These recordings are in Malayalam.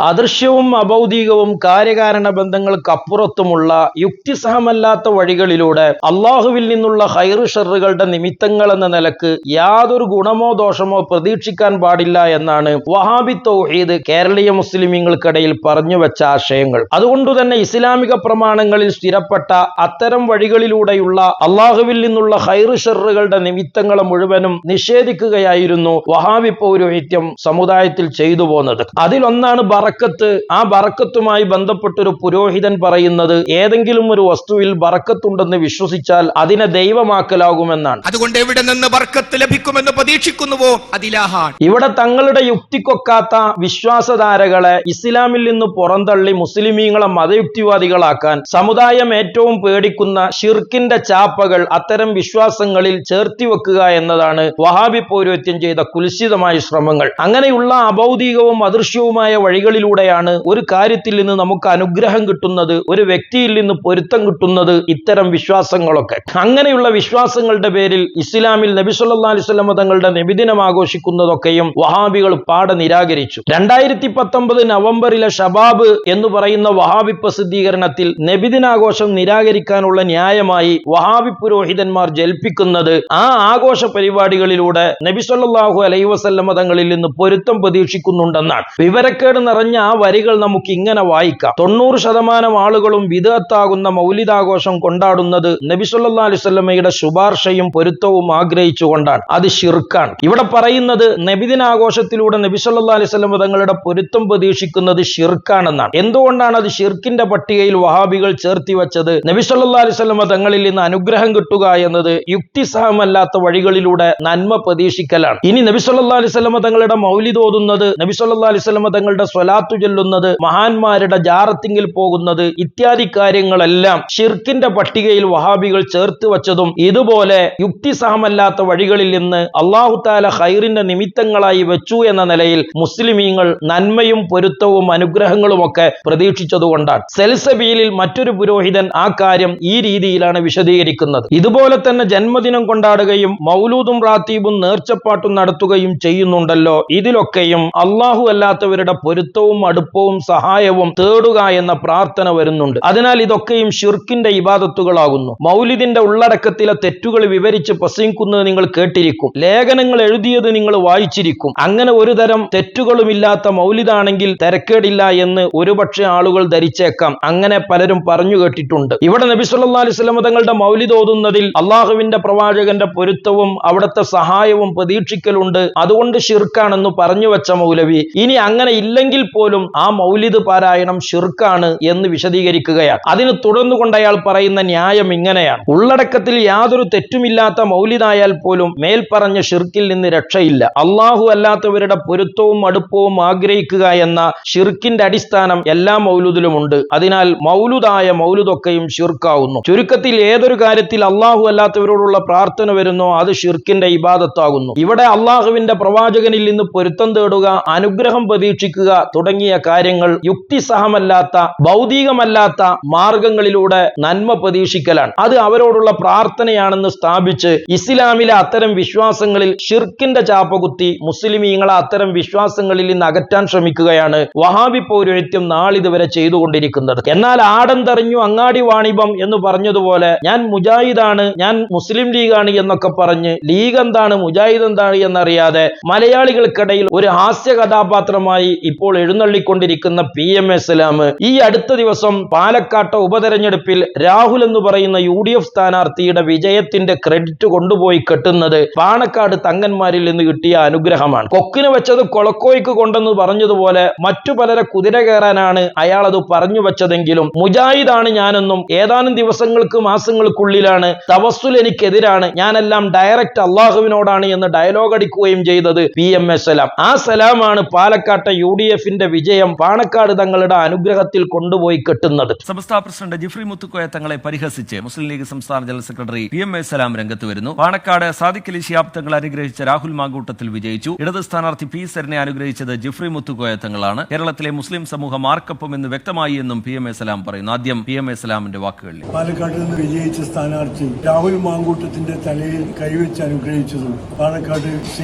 അദൃശ്യവും അഭൗതികവും കാര്യകാരണ ബന്ധങ്ങൾക്കപ്പുറത്തുമുള്ള യുക്തിസഹമല്ലാത്ത വഴികളിലൂടെ അള്ളാഹുവിൽ നിന്നുള്ള ഖൈറ് ഷർറുകളുടെ നിമിത്തങ്ങൾ എന്ന നിലക്ക് യാതൊരു ഗുണമോ ദോഷമോ പ്രതീക്ഷിക്കാൻ പാടില്ല എന്നാണ് വഹാബി തൗഹീദ് കേരളീയ മുസ്ലിമീങ്ങൾക്കിടയിൽ പറഞ്ഞു വെച്ച ആശയങ്ങൾ. അതുകൊണ്ട് തന്നെ ഇസ്ലാമിക പ്രമാണങ്ങളിൽ സ്ഥിരപ്പെട്ട അത്തരം വഴികളിലൂടെയുള്ള അള്ളാഹുവിൽ നിന്നുള്ള ഖൈറ് ഷർറുകളുടെ നിമിത്തങ്ങളെ മുഴുവനും നിഷേധിക്കുകയായിരുന്നു വഹാബി പൗരോഹിത്യം സമുദായത്തിൽ ചെയ്തു പോന്നത്. അതിലൊന്നാണ് ബറക്കത്ത്. ആ ബറക്കത്തുമായി ബന്ധപ്പെട്ടൊരു പുരോഹിതൻ പറയുന്നത് ഏതെങ്കിലും ഒരു വസ്തുവിൽ ബറക്കത്തുണ്ടെന്ന് വിശ്വസിച്ചാൽ അതിനെ ദൈവമാക്കലാകുമെന്നാണ്. അതുകൊണ്ട് എവിടെ നിന്ന് ബറക്കത്ത് ലഭിക്കുമെന്ന് പ്രതീക്ഷിക്കുന്നുവോ അതിലാഹാൻ. ഇവിടെ തങ്ങളുടെ യുക്തിക്കൊക്കാത്ത വിശ്വാസധാരകളെ ഇസ്ലാമിൽ നിന്ന് പുറന്തള്ളി മുസ്ലിമീങ്ങളെ മതയുക്തിവാദികളാക്കാൻ സമുദായം ഏറ്റവും പേടിക്കുന്ന ഷിർക്കിന്റെ ചാപ്പകൾ അത്തരം വിശ്വാസങ്ങളിൽ ചേർത്തിവെക്കുക എന്നതാണ് വഹാബി പൗരോഹിത്യം ചെയ്ത കുൽസിതമായ ശ്രമങ്ങൾ. അങ്ങനെയുള്ള അഭൗതികവും അദൃശ്യവുമായ വഴികളിലൂടെയാണ് ഒരു കാര്യത്തിൽ നിന്ന് നമുക്ക് അനുഗ്രഹം കിട്ടുന്നത്, ഒരു വ്യക്തിയിൽ നിന്ന് പൊരുത്തം കിട്ടുന്നത്. ഇത്തരം വിശ്വാസങ്ങളൊക്കെ അങ്ങനെയുള്ള വിശ്വാസങ്ങളുടെ പേരിൽ ഇസ്ലാമിൽ നബി സല്ലല്ലാഹു അലൈഹി വസല്ലം തങ്ങളുടെ നബിദിനം ആഘോഷിക്കുന്നതൊക്കെയും വഹാബികൾ പാടെ നിരാകരിച്ചു. 2019 നവംബറിലെ ഷബാബ് എന്ന് പറയുന്ന വഹാബി പ്രസിദ്ധീകരണത്തിൽ നബിദിനാഘോഷം നിരാകരിക്കാനുള്ള ന്യായമായി വഹാബി പുരോഹിതന്മാർ ജൽപ്പിക്കുന്നത് ആ ആഘോഷ പരിപാടികളിലൂടെ നബി സല്ലല്ലാഹു അലൈഹി വസല്ലം തങ്ങളിൽ നിന്ന് പൊരുത്തം പ്രതീക്ഷിക്കുന്നുണ്ടെന്നാണ്. വിവരക്കേട് നിറഞ്ഞ ആ വരികൾ നമുക്ക് ഇങ്ങനെ വായിക്കാം. 90% ആളുകളും ബിദ്അത്താകുന്ന മൗലിദാഘോഷം കൊണ്ടാടുന്നത് നബി സല്ലല്ലാഹു അലൈഹി വസല്ലമയുടെ ശുപാർശയും പൊരുത്തവും ആഗ്രഹിച്ചുകൊണ്ടാണ്. അത് ഷിർക്കാണ്. ഇവിടെ പറയുന്നത് നബിദിനാഘോഷത്തിലൂടെ നബി സല്ലല്ലാഹു അലൈഹി വസല്ലം തങ്ങളുടെ പൊരുത്തം പ്രതീക്ഷിക്കുന്നത് ഷിർക്കാണെന്നാണ്. എന്തുകൊണ്ടാണ് അത് ഷിർക്കിന്റെ പട്ടികയിൽ വഹാബികൾ ചേർത്തി വെച്ചത്? നബി സല്ലല്ലാഹു അലൈഹി വസല്ലം തങ്ങളിൽ നിന്ന് അനുഗ്രഹം കിട്ടുക എന്നത് യുക്തിസഹമല്ലാത്ത വഴികളിലൂടെ നന്മ പ്രതീക്ഷിക്കലാണ്. ഇനി നബി സല്ലല്ലാഹു അലൈഹി വസല്ലം തങ്ങളുടെ മൗലിദ് ഓതുന്നത്, നബി സല്ലല്ലാഹു അലൈഹി വസല്ലം തങ്ങളുടെ സ്വലാത്തു ചൊല്ലുന്നത്, മഹാന്മാരുടെ ജാറത്തിങ്കിൽ പോകുന്നത് ഇത്യാദി കാര്യങ്ങളെല്ലാം ഷിർക്കിന്റെ പട്ടികയിൽ വഹാബികൾ ചേർത്ത് വച്ചതും ഇതുപോലെ യുക്തിസഹമല്ലാത്ത വഴികളിൽ നിന്ന് അല്ലാഹു തആല ഖൈറിന്റെ നിമിത്തങ്ങളായി വെച്ചു എന്ന നിലയിൽ മുസ്ലിമീങ്ങൾ നന്മയും പൊരുത്തവും അനുഗ്രഹങ്ങളും ഒക്കെ പ്രതീക്ഷിച്ചതുകൊണ്ടാണ്. സെൽസബീലിൽ മറ്റൊരു പുരോഹിതൻ ആ കാര്യം ഈ രീതിയിലാണ് വിശദീകരിക്കുന്നത്. ഇതുപോലെ തന്നെ ജന്മദിനം കൊണ്ടാടുകയും മൗലൂദും റാത്തീബും നേർച്ചപ്പാട്ടും നടത്തുകയും ചെയ്യുന്നുണ്ടല്ലോ. ഇതിലൊക്കെയും അല്ലാഹു അല്ലാത്തവരുടെ പൊരുത്തവും അടുപ്പവും സഹായവും തേടുക എന്ന പ്രാർത്ഥന വരുന്നുണ്ട്. അതിനാൽ ഇതൊക്കെയും ഷിർക്കിന്റെ ഇബാദത്തുകളാകുന്നു. മൗലിദിന്റെ ഉള്ളടക്കത്തിലെ തെറ്റുകൾ വിവരിച്ച് പ്രസംഗിക്കുന്നത് നിങ്ങൾ കേട്ടിരിക്കും, ലേഖനങ്ങൾ എഴുതിയത് നിങ്ങൾ വായിച്ചിരിക്കും. അങ്ങനെ ഒരു തരം തെറ്റുകളുമില്ലാത്ത മൗലിദാണെങ്കിൽ തിരക്കേടില്ല എന്ന് ഒരുപക്ഷെ ആളുകൾ ധരിച്ചേക്കാം. അങ്ങനെ പലരും പറഞ്ഞു കേട്ടിട്ടുണ്ട്. ഇവിടെ നബി സല്ലല്ലാഹു അലൈഹി വസല്ലം തങ്ങളുടെ മൗലിദ് ഓതുന്നതിൽ അള്ളാഹുവിന്റെ പ്രവാചകന്റെ പൊരുത്തവും അവിടുത്തെ സഹായവും പ്രതീക്ഷിക്കലുണ്ട്, അതുകൊണ്ട് ഷിർക്കാണെന്ന് പറഞ്ഞു വെച്ച മൗലവി ഇനി അങ്ങനെ ഇല്ലെങ്കിൽ പോലും ആ മൗലിദ് പാരായണം ഷിർക്കാണ് എന്ന് വിശദീകരിക്കുകയാണ്. അതിന് തുടർന്നുകൊണ്ട് അയാൾ പറയുന്ന ന്യായം ഇങ്ങനെയാണ്: ഉള്ളടക്കത്തിൽ യാതൊരു തെറ്റുമില്ലാത്ത മൗലിദായാൽ പോലും മേൽപ്പറഞ്ഞ ഷിർക്കിൽ നിന്ന് രക്ഷയില്ല. അള്ളാഹു അല്ലാത്തവരുടെ പൊരുത്തവും അടുപ്പവും ആഗ്രഹിക്കുക എന്ന ഷിർക്കിന്റെ അടിസ്ഥാനം എല്ലാ മൗലൂദിലുമുണ്ട്. അതിനാൽ മൗലൂദായ മൗലൂദൊക്കെയും ഷിർക്കാവുന്നു. ചുരുക്കത്തിൽ ഏതൊരു കാര്യത്തിൽ അള്ളാഹു അല്ലാത്തവരോടുള്ള പ്രാർത്ഥന വരുന്നോ അത് ഷിർക്കിന്റെ ഇബാദത്താകുന്നു. ഇവിടെ അള്ളാഹുവിന്റെ പ്രവാചകനിൽ നിന്ന് പൊരുത്തം തേടുക, അനുഗ്രഹം പ്രതീക്ഷിക്കുക തുടങ്ങിയ കാര്യങ്ങൾ യുക്തിസഹമല്ലാത്ത ഭൗതികമല്ലാത്ത മാർഗങ്ങളിലൂടെ നന്മ പ്രതീക്ഷിക്കലാണ്. അത് അവരോടുള്ള പ്രാർത്ഥനയാണെന്ന് സ്ഥാപിച്ച് ഇസ്ലാമിലെ അത്തരം വിശ്വാസങ്ങളിൽ ഷിർക്കിന്റെ ചാപ്പകുത്തി മുസ്ലിമീങ്ങളെ അത്തരം വിശ്വാസങ്ങളിൽ നിന്ന് അകറ്റാൻ ശ്രമിക്കുകയാണ് വഹാബി പൗരോഹിത്യം നാളിതുവരെ ചെയ്തുകൊണ്ടിരിക്കുന്നത്. എന്നാൽ ആടന്തറിഞ്ഞു അങ്ങാടി വാണിഭം എന്ന് പറഞ്ഞതുപോലെ ഞാൻ മുജാഹിദാണ്, ഞാൻ മുസ്ലിം ലീഗാണ് എന്നൊക്കെ പറഞ്ഞ് ലീഗ് എന്താണ് മുജാഹിദ് എന്താണ് എന്നറിയാതെ മലയാളികൾക്കിടയിൽ ഒരു ഹാസ്യ കഥാപാത്രമായി ഇപ്പോൾ എഴുന്നള്ളിക്കൊണ്ടിരിക്കുന്ന PM ഇസ്ലാം ഈ അടുത്ത ദിവസം പാലക്കാട്ടെ ഉപതെരഞ്ഞെടുപ്പിൽ രാഹുൽ എന്ന് പറയുന്ന UDF സ്ഥാനാർത്ഥിയുടെ വിജയത്തിന്റെ ക്രെഡിറ്റ് കൊണ്ടുപോയി കെട്ടുന്നത് പാണക്കാട് തങ്ങന്മാരിൽ നിന്ന് കിട്ടിയ അനുഗ്രഹമാണ്. കൊക്കിന് വെച്ചത് കൊളക്കോയ്ക്ക് കൊണ്ടെന്ന് പറഞ്ഞതുപോലെ മറ്റു പലരെ കുതിര കയറാനാണ് അയാൾ അത് പറഞ്ഞു വെച്ചതെങ്കിലും മുജാഹിദാണ് ഞാനെന്നും ഏതാനും ദിവസങ്ങൾക്ക് മാസങ്ങൾക്കുള്ളിലാണ് തവസ്സുൽ എനിക്കെതിരാണ്, ഞാനെല്ലാം ഡയറക്റ്റ് അള്ളാഹുവിനോടാണ് എന്ന് ഡയലോഗ് അടിക്കുകയും ചെയ്തത് PM ഇസ്ലാം. ആ സലാമാണ് പാലക്കാട്ടെ UDFന്റെ വിജയം പാണക്കാട് തങ്ങളുടെ അനുഗ്രഹത്തിൽ കൊണ്ടുപോയി കെട്ടുന്നത്. സംസ്ഥാന പ്രസിഡന്റ് ജിഫ്രി മുത്തുക്കോയ തങ്ങളെ പരിഹസിച്ച് മുസ്ലിം ലീഗ് സംസ്ഥാന ജനറൽ സെക്രട്ടറി PM ഇസ്ലാം രംഗത്ത് വരുന്നു. പാണക്കാട് സാദിഖ് അലി ശിഹാബ് തങ്ങൾ അനുഗ്രഹിച്ച രാഹുൽ മാങ്കൂട്ടത്തിൽ വിജയിച്ചു. ഇടത് സ്ഥാനാർത്ഥി P സരിനെ അനുഗ്രഹിച്ചത് ജിഫ്രി മുത്തുക്കോയ തങ്ങളാണ്. കേരളത്തിലെ മുസ്ലിം സമൂഹം ആർക്കൊപ്പം എന്ന് വ്യക്തമായി എന്നും PM ഇസ്ലാം പറയുന്നു. ആദ്യം PM ഇസ്ലാമിന്റെ വാക്കുകളിൽ: പാലക്കാട് നിന്ന് വിജയിച്ച സ്ഥാനാർത്ഥി രാഹുൽ മാങ്കൂട്ടത്തിന്റെ തലയിൽ കൈവച്ച് അനുഗ്രഹിച്ചതും പാണക്കാട്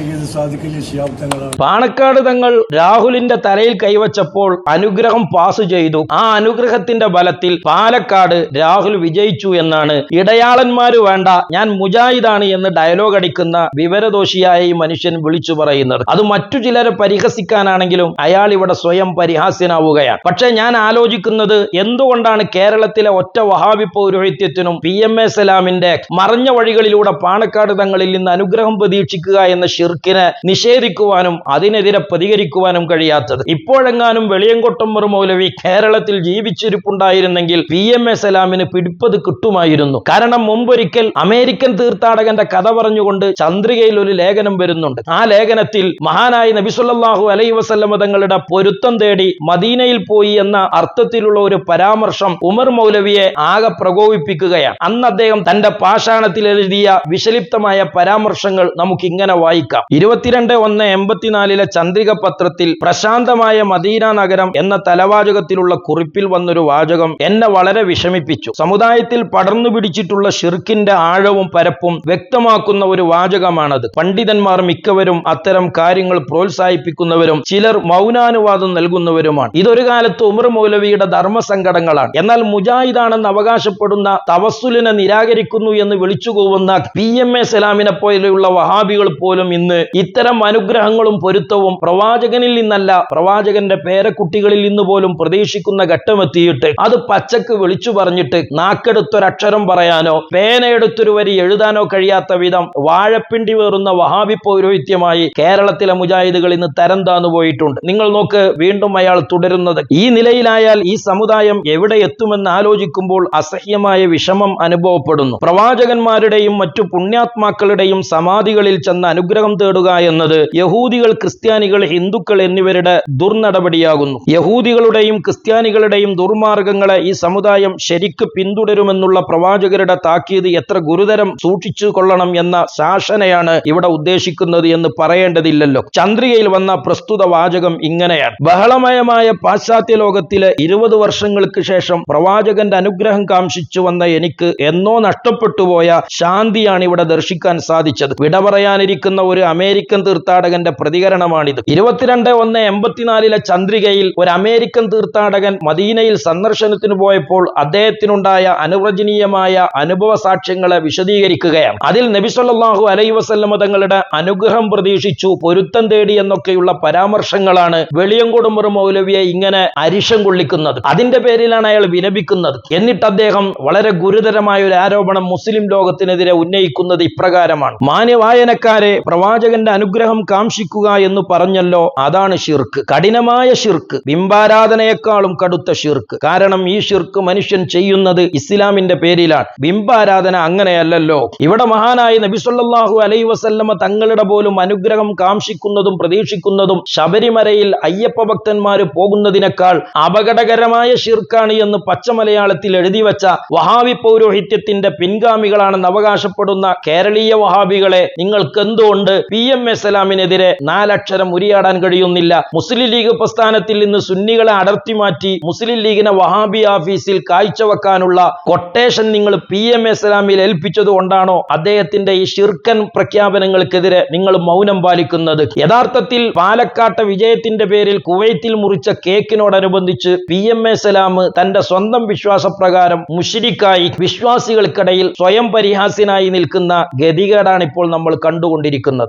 സാദിഖ് അലി ശിഹാബ് തങ്ങളാണ്. പാണക്കാട് തങ്ങൾ രാഹുലിന്റെ തലയിൽ കൈവച്ചപ്പോൾ അനുഗ്രഹം പാസ് ചെയ്തു. ആ അനുഗ്രഹത്തിന്റെ ബലത്തിൽ പാലക്കാട് രാഹുൽ വിജയിച്ചു എന്നാണ് ഇടയാളന്മാര് വേണ്ട, ഞാൻ മുജാഹിദാണ് എന്ന് ഡയലോഗ് അടിക്കുന്ന വിവരദോഷിയായ ഈ മനുഷ്യൻ വിളിച്ചു പറയുന്നത്. അത് മറ്റു ചിലരെ പരിഹസിക്കാനാണെങ്കിലും അയാൾ ഇവിടെ സ്വയം പരിഹാസ്യനാവുകയാണ്. പക്ഷെ ഞാൻ ആലോചിക്കുന്നത്, എന്തുകൊണ്ടാണ് കേരളത്തിലെ ഒറ്റ വഹാബി പൗരോഹിത്യത്തിനും PMA സലാമിന്റെ മറഞ്ഞ വഴികളിലൂടെ പാണക്കാട് തങ്ങളിൽ നിന്ന് അനുഗ്രഹം പ്രതീക്ഷിക്കുക എന്ന ഷിർക്കിനെ നിഷേധിക്കുവാനും അതിനെതിരെ പ്രതികരിക്കുവാനും കഴിയാത്തത്? ഇപ്പോഴെങ്ങാനും വെളിയങ്കോട്ടമ്മർ മൗലവി കേരളത്തിൽ ജീവിച്ചിരിപ്പുണ്ടായിരുന്നെങ്കിൽ PMA സലാമിന് പിടിപ്പത് കിട്ടുമായിരുന്നു. കാരണം മുമ്പൊരിക്കൽ അമേരിക്കൻ തീർത്ഥാടകന്റെ കഥ പറഞ്ഞുകൊണ്ട് ചന്ദ്രികയിൽ ഒരു ലേഖനം വരുന്നുണ്ട്. ആ ലേഖനത്തിൽ മഹാനായ നബി സല്ലല്ലാഹു അലൈഹി വസല്ലമ തങ്ങളുടെ പൊരുത്തം തേടി മദീനയിൽ പോയി എന്ന അർത്ഥത്തിലുള്ള ഒരു പരാമർശം ഉമർ മൗലവിയെ ആകെ പ്രകോപിപ്പിക്കുകയാണ്. അന്ന് അദ്ദേഹം തന്റെ പാഷാണത്തിൽ എഴുതിയ വിഷലിപ്തമായ പരാമർശങ്ങൾ നമുക്ക് ഇങ്ങനെ വായിക്കാം. 22/1/84 ചന്ദ്രിക പത്രത്തിൽ പ്രശാന്തമായ മദീന നഗരം എന്ന തലവാചകത്തിലുള്ള കുറിപ്പിൽ വന്നൊരു വാചകം എന്നെ വളരെ വിഷമിപ്പിച്ചു. സമുദായത്തിൽ പടർന്നു പിടിച്ചിട്ടുള്ള ഷിർക്കിന്റെ ആഴവും പരപ്പും വ്യക്തമാക്കുന്ന ഒരു വാചകമാണത്. പണ്ഡിതന്മാർ മിക്കവരും അത്തരം കാര്യങ്ങൾ പ്രോത്സാഹിപ്പിക്കുന്നവരും ചിലർ മൗനാനുവാദം നൽകുന്നവരുമാണ്. ഇതൊരു കാലത്ത് ഉമർ മൗലവിയുടെ ധർമ്മസങ്കടങ്ങളാണ്. എന്നാൽ മുജാഹിദാണെന്ന് അവകാശപ്പെടുന്ന തവസ്സുലിനെ നിരാകരിക്കുന്നു എന്ന് വിളിച്ചുകൂവുന്ന PMA സലാമിനെ പോലെയുള്ള വഹാബികൾ പോലും ഇന്ന് ഇത്തരം അനുഗ്രഹങ്ങളും പൊരുത്തവും പ്രവാചകനിൽ നിന്നല്ല, പ്രവാചകന്റെ പേരക്കുട്ടികളിൽ നിന്ന് പോലും പ്രതീക്ഷിക്കുന്ന ഘട്ടമെത്തിയിട്ട് അത് പച്ചക്ക് വിളിച്ചു പറഞ്ഞിട്ട് നാക്കെടുത്തൊരക്ഷരം പറയാനോ പേനയെടുത്തൊരു വരി എഴുതാനോ കഴിയാത്ത വിധം വാഴപ്പിണ്ടി വേറുന്ന വഹാബി പൗരോഹിത്യമായി കേരളത്തിലെ മുജാഹിദുകൾ ഇന്ന് തരം താന്നു പോയിട്ടുണ്ട്. നിങ്ങൾ നോക്ക്, വീണ്ടും അയാൾ തുടരുന്നത്. ഈ നിലയിലായാൽ ഈ സമുദായം എവിടെ എത്തുമെന്ന് ആലോചിക്കുമ്പോൾ അസഹ്യമായ വിഷമം അനുഭവപ്പെടുന്നു. പ്രവാചകന്മാരുടെയും മറ്റു പുണ്യാത്മാക്കളുടെയും സമാധികളിൽ ചെന്ന് അനുഗ്രഹം തേടുക എന്നത് യഹൂദികൾ, ക്രിസ്ത്യാനികൾ, ഹിന്ദുക്കൾ എന്നിവരുടെ ദുർനടപടിയാകുന്നു. യഹൂദികളുടെയും ക്രിസ്ത്യാനികളുടെയും ദുർമാർഗങ്ങളെ ഈ സമുദായം ശരിക്ക് പിന്തുടരുമെന്നുള്ള പ്രവാചകരുടെ താക്കീത് എത്ര ഗുരുതരം സൂക്ഷിച്ചു കൊള്ളണം എന്ന ശാസനയാണ് ഇവിടെ ഉദ്ദേശിക്കുന്നത് എന്ന് പറയേണ്ടതില്ലല്ലോ. ചന്ദ്രികയിൽ വന്ന പ്രസ്തുത വാചകം ഇങ്ങനെയാണ്: ബഹളമയമായ പാശ്ചാത്യ ലോകത്തിലെ 20 വർഷങ്ങൾക്ക് ശേഷം പ്രവാചകന്റെ അനുഗ്രഹം കാംക്ഷിച്ചു വന്ന എനിക്ക് എന്നോ നഷ്ടപ്പെട്ടുപോയ ശാന്തിയാണ് ഇവിടെ ദർശിക്കാൻ സാധിച്ചത്. വിട പറയാനിരിക്കുന്ന ഒരു അമേരിക്കൻ തീർത്ഥാടകന്റെ പ്രതികരണമാണിത്. 22/1/84 ചന്ദ്രികയിൽ ഒരു അമേരിക്കൻ തീർത്ഥാടകൻ മദീനയിൽ സന്ദർശനത്തിന് പോയപ്പോൾ അദ്ദേഹത്തിനുണ്ടായ അനുവചനീയമായ അനുഭവ സാക്ഷ്യങ്ങളെ വിശദീകരിക്കുകയാണ്. അതിൽ നബി സല്ലല്ലാഹു അലൈഹി വസല്ലമ തങ്ങളുടെ അനുഗ്രഹം പ്രതീക്ഷിച്ചു, പൊരുത്തം തേടി എന്നൊക്കെയുള്ള പരാമർശങ്ങളാണ് വെളിയങ്കോട് മൗലവിയെ ഇങ്ങനെ അരിശം കൊള്ളിക്കുന്നത്. അതിന്റെ പേരിലാണ് അയാൾ വിലപിക്കുന്നത്. എന്നിട്ട് അദ്ദേഹം വളരെ ഗുരുതരമായ ഒരു ആരോപണം മുസ്ലിം ലോകത്തിനെതിരെ ഉന്നയിക്കുന്നത് ഇപ്രകാരമാണ്: മാന്യവായനക്കാരെ, പ്രവാചകന്റെ അനുഗ്രഹം കാംക്ഷിക്കുക എന്ന് പറഞ്ഞല്ലോ, അതാണ് ഷിർക്ക്, കഠിനമായ ഷിർക്ക്, ബിംബാരാധനയെക്കാളും കടുത്ത ഷിർക്ക്. കാരണം ഈ ഷിർക്ക് മനുഷ്യൻ ചെയ്യുന്നത് ഇസ്ലാമിന്റെ പേരിലാണ്. ബിംബാരാധന അങ്ങനെയല്ലല്ലോ. ഇവിടെ മഹാനായ നബി സല്ലല്ലാഹു അലൈഹി വസല്ലമ തങ്ങളുടെ പോലും അനുഗ്രഹം കാംക്ഷിക്കുന്നതും പ്രതീക്ഷിക്കുന്നതും ശബരിമലയിൽ അയ്യപ്പ ഭക്തന്മാര് പോകുന്നതിനേക്കാൾ അപകടകരമായ ഷിർക്കാണ് എന്ന് പച്ചമലയാളത്തിൽ എഴുതി വെച്ച വഹാബി പൗരോഹിത്യത്തിന്റെ പിൻഗാമികളാണെന്ന് അവകാശപ്പെടുന്ന കേരളീയ വഹാബികളെ, നിങ്ങൾക്ക് എന്തുകൊണ്ട് PMA സലാമിനെതിരെ 4 അക്ഷരം ഉരിയാടാൻ കഴിയുന്നില്ല? മുസ്ലിം ലീഗ് പ്രസ്ഥാനത്തിൽ നിന്ന് സുന്നികളെ അടർത്തി മാറ്റി മുസ്ലിം ലീഗിനെ വഹാബി ഓഫീസിൽ കാഴ്ചവെക്കാനുള്ള കൊട്ടേഷൻ നിങ്ങൾ PMA സലാമിൽ ഏൽപ്പിച്ചത് കൊണ്ടാണോ അദ്ദേഹത്തിന്റെ ഈ ഷിർക്കൻ പ്രഖ്യാപനങ്ങൾക്കെതിരെ നിങ്ങൾ മൗനം പാലിക്കുന്നത്? യഥാർത്ഥത്തിൽ പാലക്കാട്ടെ വിജയത്തിന്റെ പേരിൽ കുവൈത്തിൽ മുറിച്ച കേക്കിനോടനുബന്ധിച്ച് PMA സലാം തന്റെ സ്വന്തം വിശ്വാസപ്രകാരം മുശ്രിക്കായി വിശ്വാസികൾക്കിടയിൽ സ്വയം പരിഹാസ്യനായി നിൽക്കുന്ന ഗതികേടാണ് ഇപ്പോൾ നമ്മൾ കണ്ടുകൊണ്ടിരിക്കുന്നത്.